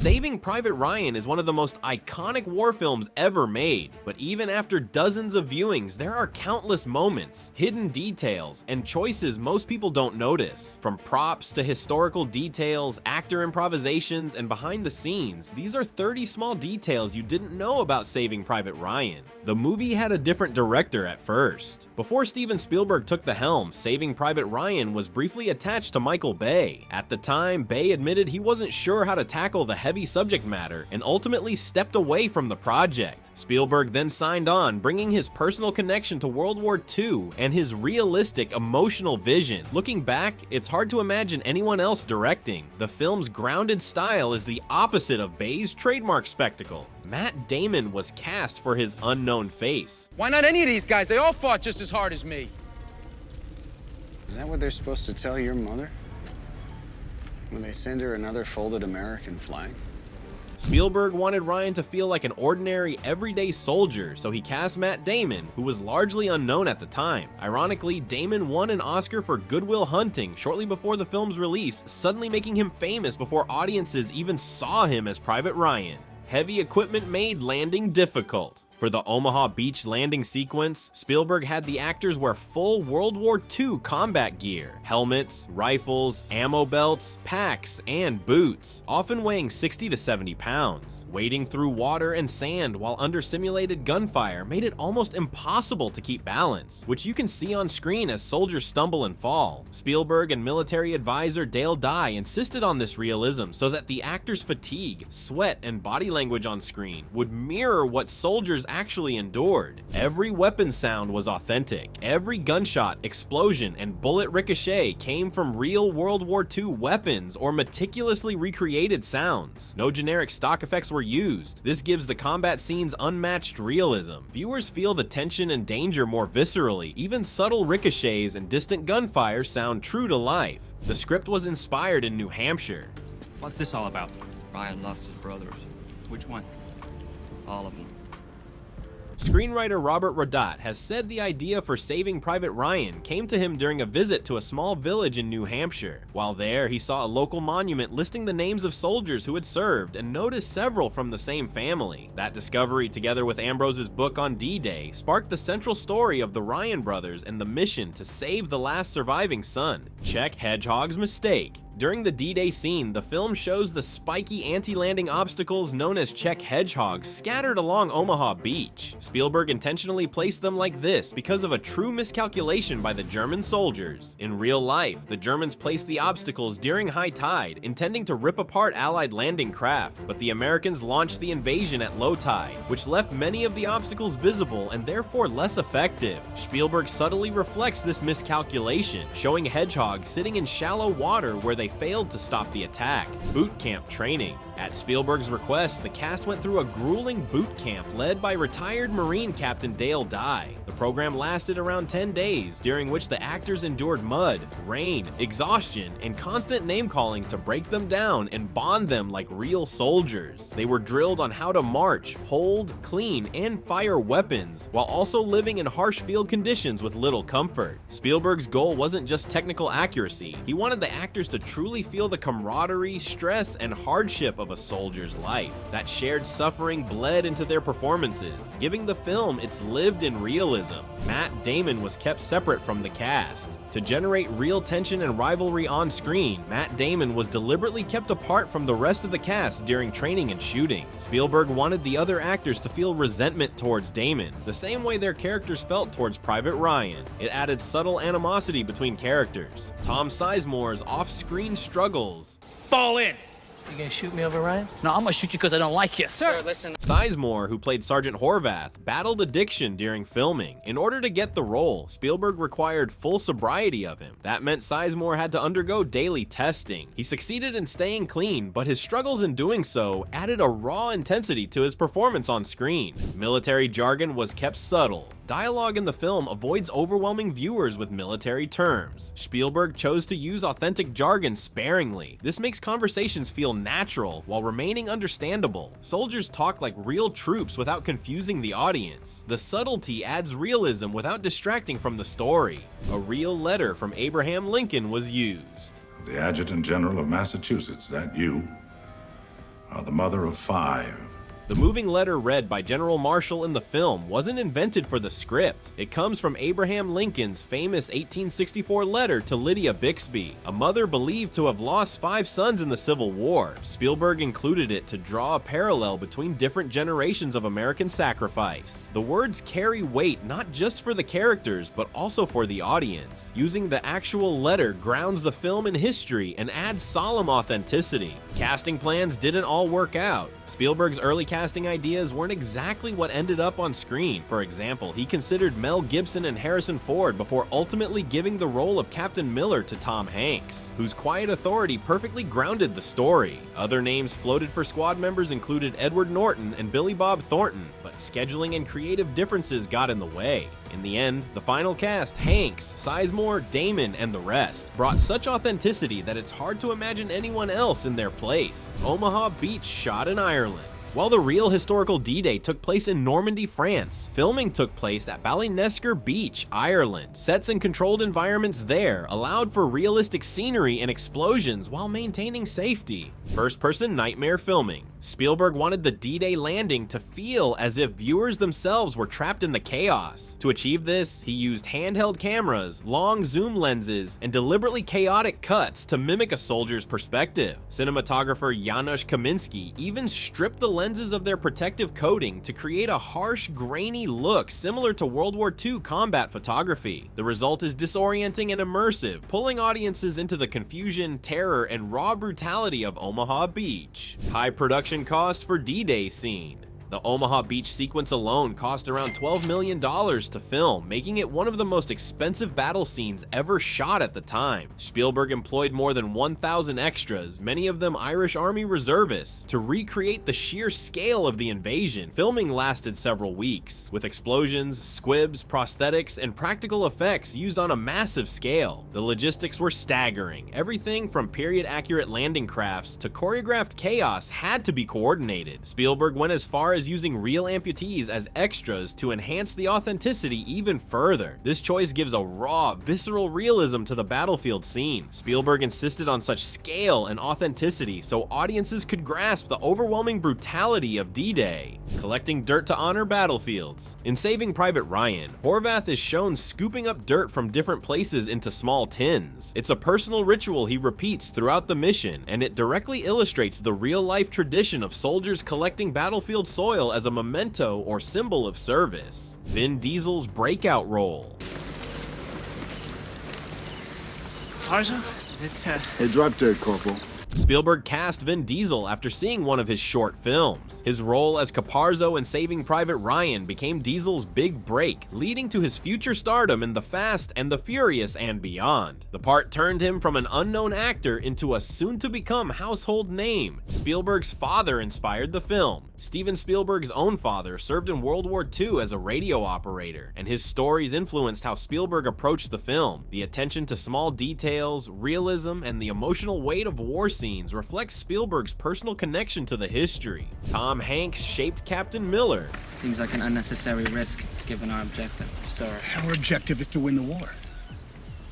Saving Private Ryan is one of the most iconic war films ever made, but even after dozens of viewings, there are countless moments, hidden details, and choices most people don't notice. From props to historical details, actor improvisations, and behind the scenes, these are 30 small details you didn't know about Saving Private Ryan. The movie had a different director at first. Before Steven Spielberg took the helm, Saving Private Ryan was briefly attached to Michael Bay. At the time, Bay admitted he wasn't sure how to tackle the heavy subject matter and ultimately stepped away from the project. Spielberg then signed on, bringing his personal connection to World War II and his realistic, emotional vision. Looking back, it's hard to imagine anyone else directing. The film's grounded style is the opposite of Bay's trademark spectacle. Matt Damon was cast for his unknown face. Why not any of these guys? They all fought just as hard as me. Is that what they're supposed to tell your mother? When they send her another folded American flag? Spielberg wanted Ryan to feel like an ordinary, everyday soldier, so he cast Matt Damon, who was largely unknown at the time. Ironically, Damon won an Oscar for Good Will Hunting shortly before the film's release, suddenly making him famous before audiences even saw him as Private Ryan. Heavy equipment made landing difficult. For the Omaha Beach landing sequence, Spielberg had the actors wear full World War II combat gear, helmets, rifles, ammo belts, packs, and boots, often weighing 60 to 70 pounds. Wading through water and sand while under simulated gunfire made it almost impossible to keep balance, which you can see on screen as soldiers stumble and fall. Spielberg and military advisor Dale Dye insisted on this realism so that the actors' fatigue, sweat, and body language on screen would mirror what soldiers actually endured. Every weapon sound was authentic. Every gunshot, explosion, and bullet ricochet came from real World War II weapons or meticulously recreated sounds. No generic stock effects were used. This gives the combat scenes unmatched realism. Viewers feel the tension and danger more viscerally. Even subtle ricochets and distant gunfire sound true to life. The script was inspired in New Hampshire. What's this all about? Ryan lost his brothers. Which one? All of them. Screenwriter Robert Rodat has said the idea for Saving Private Ryan came to him during a visit to a small village in New Hampshire. While there, he saw a local monument listing the names of soldiers who had served and noticed several from the same family. That discovery, together with Ambrose's book on D-Day, sparked the central story of the Ryan brothers and the mission to save the last surviving son. Check Hedgehog's mistake. During the D-Day scene, the film shows the spiky anti-landing obstacles known as Czech Hedgehogs scattered along Omaha Beach. Spielberg intentionally placed them like this because of a true miscalculation by the German soldiers. In real life, the Germans placed the obstacles during high tide, intending to rip apart Allied landing craft, but the Americans launched the invasion at low tide, which left many of the obstacles visible and therefore less effective. Spielberg subtly reflects this miscalculation, showing Hedgehog sitting in shallow water where they failed to stop the attack. Bootcamp Training. At Spielberg's request, the cast went through a grueling boot camp led by retired Marine Captain Dale Dye. The program lasted around 10 days, during which the actors endured mud, rain, exhaustion, and constant name-calling to break them down and bond them like real soldiers. They were drilled on how to march, hold, clean, and fire weapons, while also living in harsh field conditions with little comfort. Spielberg's goal wasn't just technical accuracy. He wanted the actors to truly feel the camaraderie, stress, and hardship of a soldier's life. That shared suffering bled into their performances, giving the film its lived-in realism. Matt Damon was kept separate from the cast. To generate real tension and rivalry on screen, Matt Damon was deliberately kept apart from the rest of the cast during training and shooting. Spielberg wanted the other actors to feel resentment towards Damon, the same way their characters felt towards Private Ryan. It added subtle animosity between characters. Tom Sizemore's off-screen struggles. Fall in! You gonna shoot me over Ryan? No, I'm gonna shoot you because I don't like you. Sir, listen. Sizemore, who played Sergeant Horvath, battled addiction during filming. In order to get the role, Spielberg required full sobriety of him. That meant Sizemore had to undergo daily testing. He succeeded in staying clean, but his struggles in doing so added a raw intensity to his performance on screen. Military jargon was kept subtle. Dialogue in the film avoids overwhelming viewers with military terms. Spielberg chose to use authentic jargon sparingly. This makes conversations feel natural while remaining understandable. Soldiers talk like real troops without confusing the audience. The subtlety adds realism without distracting from the story. A real letter from Abraham Lincoln was used. The Adjutant General of Massachusetts, that you, are the mother of 5. The moving letter read by General Marshall in the film wasn't invented for the script. It comes from Abraham Lincoln's famous 1864 letter to Lydia Bixby, a mother believed to have lost 5 sons in the Civil War. Spielberg included it to draw a parallel between different generations of American sacrifice. The words carry weight not just for the characters, but also for the audience. Using the actual letter grounds the film in history and adds solemn authenticity. Casting plans didn't all work out. Spielberg's early casting ideas weren't exactly what ended up on screen. For example, he considered Mel Gibson and Harrison Ford before ultimately giving the role of Captain Miller to Tom Hanks, whose quiet authority perfectly grounded the story. Other names floated for squad members included Edward Norton and Billy Bob Thornton, but scheduling and creative differences got in the way. In the end, the final cast, Hanks, Sizemore, Damon, and the rest, brought such authenticity that it's hard to imagine anyone else in their place. Omaha Beach shot in Ireland. While the real historical D-Day took place in Normandy, France, filming took place at Ballynesker Beach, Ireland. Sets and controlled environments there allowed for realistic scenery and explosions while maintaining safety. First-person nightmare filming. Spielberg wanted the D-Day landing to feel as if viewers themselves were trapped in the chaos. To achieve this, he used handheld cameras, long zoom lenses, and deliberately chaotic cuts to mimic a soldier's perspective. Cinematographer Janusz Kaminski even stripped the lenses of their protective coating to create a harsh, grainy look similar to World War II combat photography. The result is disorienting and immersive, pulling audiences into the confusion, terror, and raw brutality of Omaha Beach. High production cost for D-Day scene. The Omaha Beach sequence alone cost around $12 million to film, making it one of the most expensive battle scenes ever shot at the time. Spielberg employed more than 1,000 extras, many of them Irish Army reservists, to recreate the sheer scale of the invasion. Filming lasted several weeks, with explosions, squibs, prosthetics, and practical effects used on a massive scale. The logistics were staggering. Everything from period-accurate landing crafts to choreographed chaos had to be coordinated. Spielberg went as far as using real amputees as extras to enhance the authenticity even further. This choice gives a raw, visceral realism to the battlefield scene. Spielberg insisted on such scale and authenticity so audiences could grasp the overwhelming brutality of D-Day. Collecting dirt to honor battlefields. In Saving Private Ryan, Horvath is shown scooping up dirt from different places into small tins. It's a personal ritual he repeats throughout the mission, and it directly illustrates the real-life tradition of soldiers collecting battlefield soil as a memento or symbol of service. Vin Diesel's breakout role. Tarzan? Is it, Hey, drop dead, Corporal. Spielberg cast Vin Diesel after seeing one of his short films. His role as Caparzo in Saving Private Ryan became Diesel's big break, leading to his future stardom in The Fast and the Furious and beyond. The part turned him from an unknown actor into a soon-to-become household name. Spielberg's father inspired the film. Steven Spielberg's own father served in World War II as a radio operator, and his stories influenced how Spielberg approached the film. The attention to small details, realism, and the emotional weight of war scenes reflects Spielberg's personal connection to the history. Tom Hanks shaped Captain Miller. Seems like an unnecessary risk, given our objective. Sorry. Our objective is to win the war.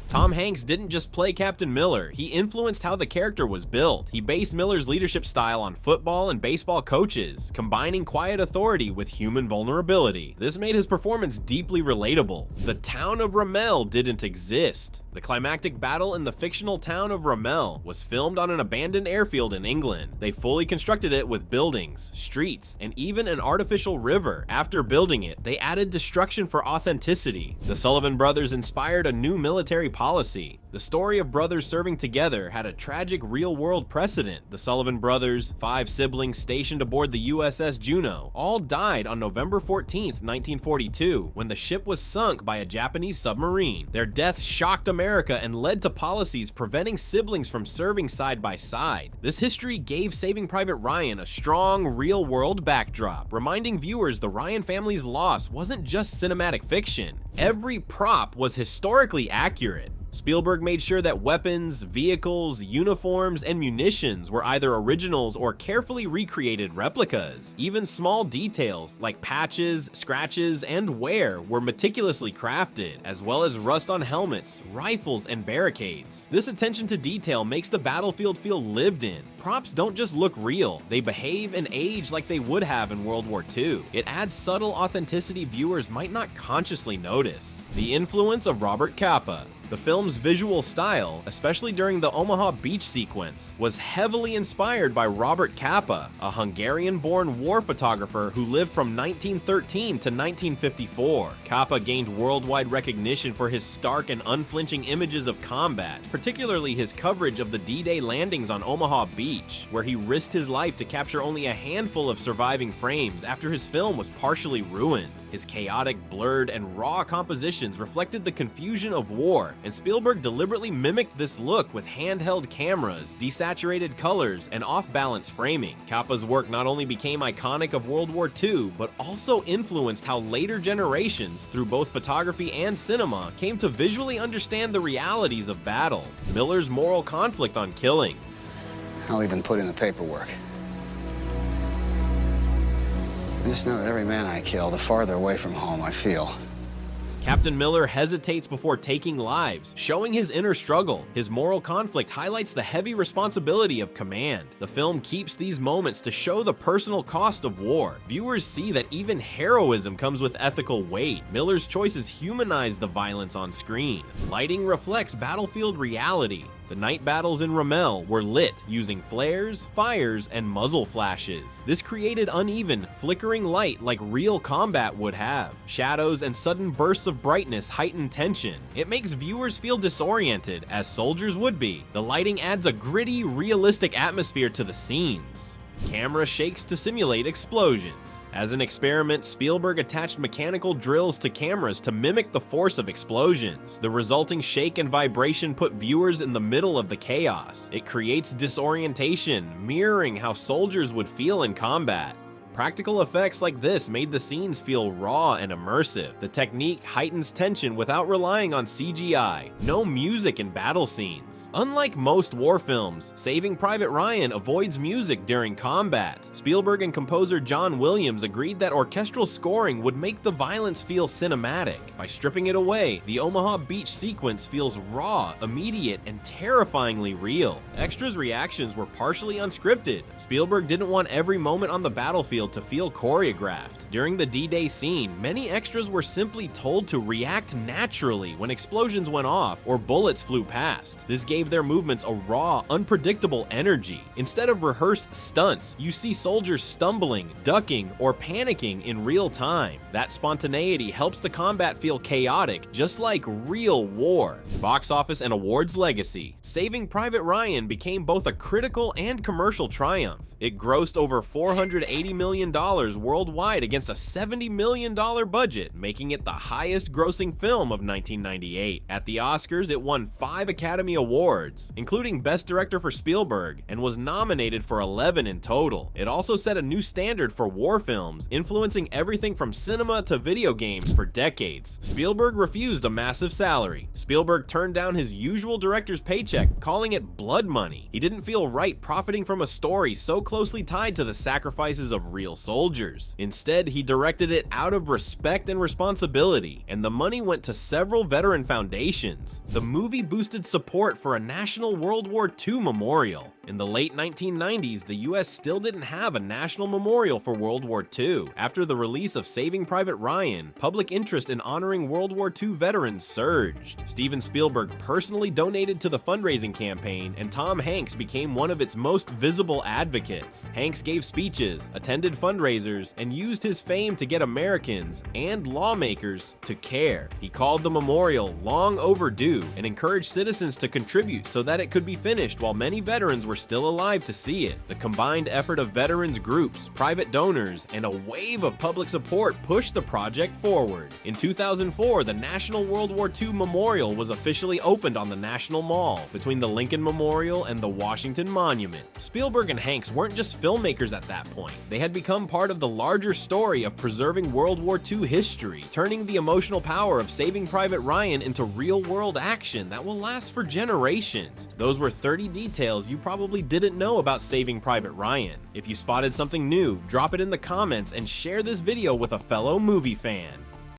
Tom Hanks didn't just play Captain Miller, he influenced how the character was built. He based Miller's leadership style on football and baseball coaches, combining quiet authority with human vulnerability. This made his performance deeply relatable. The town of Ramelle didn't exist. The climactic battle in the fictional town of Ramelle was filmed on an abandoned airfield in England. They fully constructed it with buildings, streets, and even an artificial river. After building it, they added destruction for authenticity. The Sullivan Brothers inspired a new military policy. The story of brothers serving together had a tragic real-world precedent. The Sullivan Brothers, 5 siblings stationed aboard the USS Juno, all died on November 14th, 1942, when the ship was sunk by a Japanese submarine. Their deaths shocked America and led to policies preventing siblings from serving side by side. This history gave Saving Private Ryan a strong, real-world backdrop, reminding viewers the Ryan family's loss wasn't just cinematic fiction. Every prop was historically accurate. Spielberg made sure that weapons, vehicles, uniforms, and munitions were either originals or carefully recreated replicas. Even small details like patches, scratches, and wear were meticulously crafted, as well as rust on helmets, rifles, and barricades. This attention to detail makes the battlefield feel lived in. Props don't just look real, they behave and age like they would have in World War II. It adds subtle authenticity viewers might not consciously notice. The influence of Robert Capa. The film's visual style, especially during the Omaha beach sequence, was heavily inspired by Robert Capa, a Hungarian-born war photographer who lived from 1913 to 1954. Capa gained worldwide recognition for his stark and unflinching images of combat, particularly his coverage of the D-Day landings on Omaha Beach, where he risked his life to capture only a handful of surviving frames after his film was partially ruined. His chaotic, blurred, and raw compositions reflected the confusion of war, and Spielberg deliberately mimicked this look with handheld cameras, desaturated colors, and off-balance framing. Capa's work not only became iconic of World War II, but also influenced how later generations, through both photography and cinema, came to visually understand the realities of battle. Miller's moral conflict on killing. I'll even put in the paperwork. I just know that every man I kill, the farther away from home I feel. Captain Miller hesitates before taking lives, showing his inner struggle. His moral conflict highlights the heavy responsibility of command. The film keeps these moments to show the personal cost of war. Viewers see that even heroism comes with ethical weight. Miller's choices humanize the violence on screen. Lighting reflects battlefield reality. The night battles in Ramelle were lit using flares, fires, and muzzle flashes. This created uneven, flickering light like real combat would have. Shadows and sudden bursts of brightness heighten tension. It makes viewers feel disoriented, as soldiers would be. The lighting adds a gritty, realistic atmosphere to the scenes. Camera shakes to simulate explosions. As an experiment, Spielberg attached mechanical drills to cameras to mimic the force of explosions. The resulting shake and vibration put viewers in the middle of the chaos. It creates disorientation, mirroring how soldiers would feel in combat. Practical effects like this made the scenes feel raw and immersive. The technique heightens tension without relying on CGI. No music in battle scenes. Unlike most war films, Saving Private Ryan avoids music during combat. Spielberg and composer John Williams agreed that orchestral scoring would make the violence feel cinematic. By stripping it away, the Omaha Beach sequence feels raw, immediate, and terrifyingly real. Extras' reactions were partially unscripted. Spielberg didn't want every moment on the battlefield to feel choreographed. During the D-Day scene, many extras were simply told to react naturally when explosions went off or bullets flew past. This gave their movements a raw, unpredictable energy. Instead of rehearsed stunts, you see soldiers stumbling, ducking, or panicking in real time. That spontaneity helps the combat feel chaotic, just like real war. Box office and awards legacy. Saving Private Ryan became both a critical and commercial triumph. It grossed over $480 million worldwide against a $70 million budget, making it the highest grossing film of 1998. At the Oscars, it won 5 Academy Awards, including Best Director for Spielberg, and was nominated for 11 in total. It also set a new standard for war films, influencing everything from cinema to video games for decades. Spielberg refused a massive salary. Spielberg turned down his usual director's paycheck, calling it blood money. He didn't feel right profiting from a story so closely tied to the sacrifices of real soldiers. Instead, he directed it out of respect and responsibility, and the money went to several veteran foundations. The movie boosted support for a national World War II memorial. In the late 1990s, the US still didn't have a national memorial for World War II. After the release of Saving Private Ryan, public interest in honoring World War II veterans surged. Steven Spielberg personally donated to the fundraising campaign, and Tom Hanks became one of its most visible advocates. Hanks gave speeches, attended fundraisers, and used his fame to get Americans and lawmakers to care. He called the memorial long overdue and encouraged citizens to contribute so that it could be finished while many veterans were were still alive to see it. The combined effort of veterans groups, private donors, and a wave of public support pushed the project forward. In 2004, the National World War II Memorial was officially opened on the National Mall, between the Lincoln Memorial and the Washington Monument. Spielberg and Hanks weren't just filmmakers at that point. They had become part of the larger story of preserving World War II history, turning the emotional power of Saving Private Ryan into real-world action that will last for generations. Those were 30 details you probably didn't know about Saving Private Ryan. If you spotted something new, drop it in the comments and share this video with a fellow movie fan.